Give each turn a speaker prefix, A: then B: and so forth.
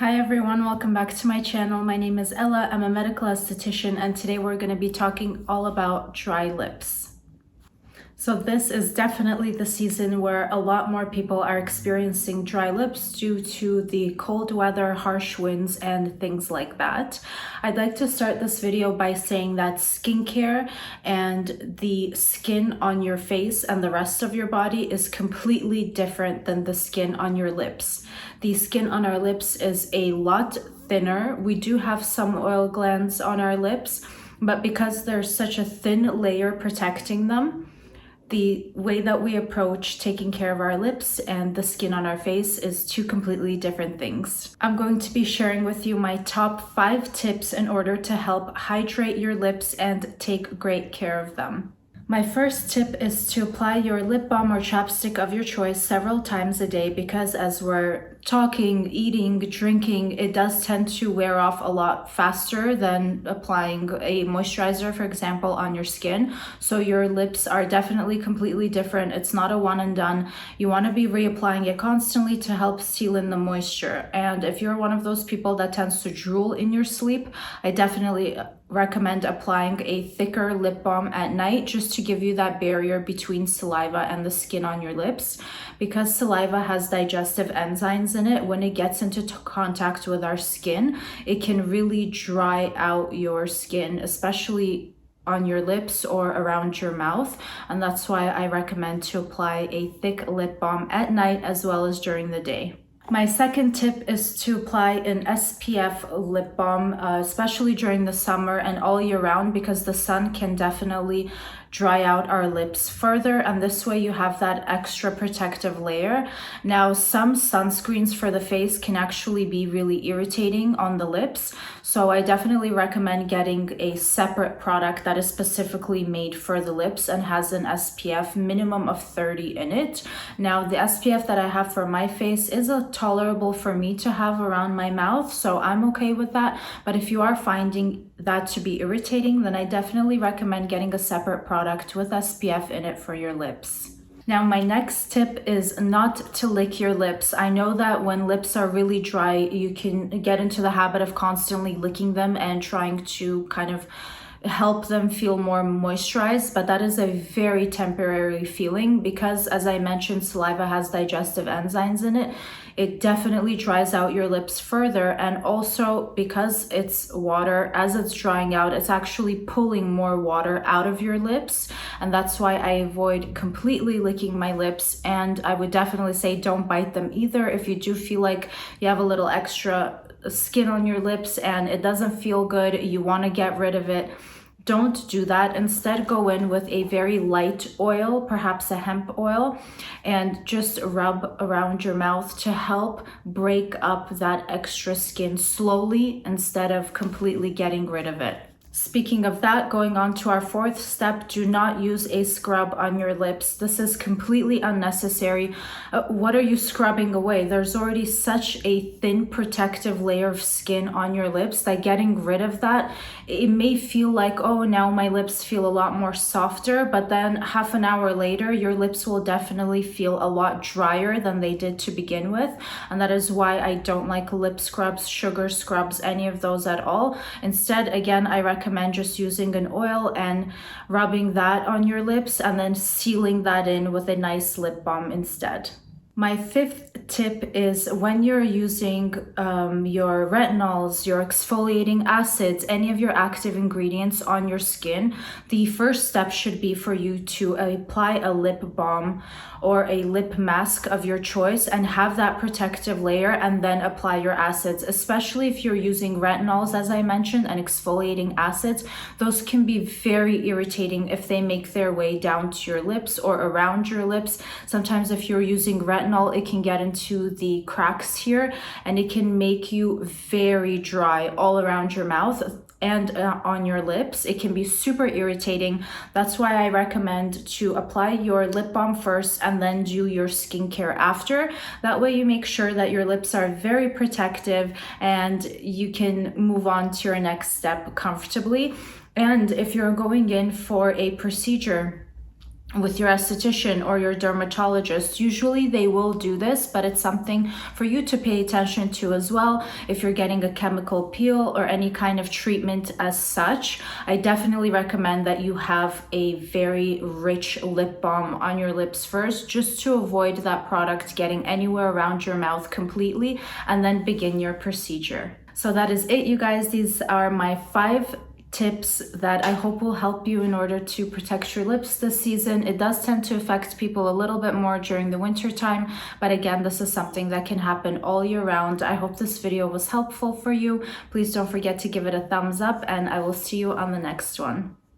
A: Hi everyone, welcome back to my channel. My name is Ella, I'm a medical esthetician, and today we're going to be talking all about dry lips. So this is definitely the season where a lot more people are experiencing dry lips due to the cold weather, harsh winds, and things like that. I'd like to start this video by saying that skincare and the skin on your face and the rest of your body is completely different than the skin on your lips. The skin on our lips is a lot thinner. We do have some oil glands on our lips, but because there's such a thin layer protecting them, the way that we approach taking care of our lips and the skin on our face is two completely different things. I'm going to be sharing with you my top 5 tips in order to help hydrate your lips and take great care of them. My first tip is to apply your lip balm or chapstick of your choice several times a day, because as we're talking, eating, drinking, it does tend to wear off a lot faster than applying a moisturizer, for example, on your skin. So your lips are definitely completely different. It's not a one and done. You want to be reapplying it constantly to help seal in the moisture. And if you're one of those people that tends to drool in your sleep, I definitely recommend applying a thicker lip balm at night just to give you that barrier between saliva and the skin on your lips. Because saliva has digestive enzymes in it, when it gets into contact with our skin, it can really dry out your skin, especially on your lips or around your mouth. And that's why I recommend to apply a thick lip balm at night as well as during the day. My second tip is to apply an SPF lip balm, especially during the summer and all year round, because the sun can definitely dry out our lips further, and this way you have that extra protective layer. Now, some sunscreens for the face can actually be really irritating on the lips, so I definitely recommend getting a separate product that is specifically made for the lips and has an SPF minimum of 30 in it. Now, the SPF that I have for my face is tolerable for me to have around my mouth, so I'm okay with that. But if you are finding that to be irritating, then I definitely recommend getting a separate product with SPF in it for your lips. Now, my next tip is not to lick your lips. I know that when lips are really dry, you can get into the habit of constantly licking them and trying to kind of help them feel more moisturized, but that is a very temporary feeling because, as I mentioned, saliva has digestive enzymes in it. It definitely dries out your lips further, and also because it's water, as it's drying out, it's actually pulling more water out of your lips, and that's why I avoid completely licking my lips. And I would definitely say don't bite them either. If you do feel like you have a little extra skin on your lips and it doesn't feel good, you want to get rid of it, don't do that. Instead, go in with a very light oil, perhaps a hemp oil, and just rub around your mouth to help break up that extra skin slowly instead of completely getting rid of it. Speaking of that, going on to our fourth step, do not use a scrub on your lips. This is completely unnecessary. What are you scrubbing away? There's already such a thin protective layer of skin on your lips that getting rid of that, it may feel like, oh, now my lips feel a lot more softer, but then half an hour later, your lips will definitely feel a lot drier than they did to begin with. And that is why I don't like lip scrubs, sugar scrubs, any of those at all. Instead, again, I recommend just using an oil and rubbing that on your lips and then sealing that in with a nice lip balm instead. My fifth tip is when you're using your retinols, your exfoliating acids, any of your active ingredients on your skin, the first step should be for you to apply a lip balm or a lip mask of your choice and have that protective layer, and then apply your acids. Especially if you're using retinols, as I mentioned, and exfoliating acids, those can be very irritating if they make their way down to your lips or around your lips. Sometimes if you're using retinol, it can get into the cracks here and it can make you very dry all around your mouth and on your lips. It can be super irritating. That's why I recommend to apply your lip balm first and then do your skincare after. That way you make sure that your lips are very protective and you can move on to your next step comfortably. And if you're going in for a procedure, with your esthetician or your dermatologist. Usually they will do this, but it's something for you to pay attention to as well. If you're getting a chemical peel or any kind of treatment as such, I definitely recommend that you have a very rich lip balm on your lips first, just to avoid that product getting anywhere around your mouth completely, and then begin your procedure. So that is it, you guys. These are my 5 tips that I hope will help you in order to protect your lips this season. It does tend to affect people a little bit more during the winter time, but again, this is something that can happen all year round. I hope this video was helpful for you. Please don't forget to give it a thumbs up, and I will see you on the next one.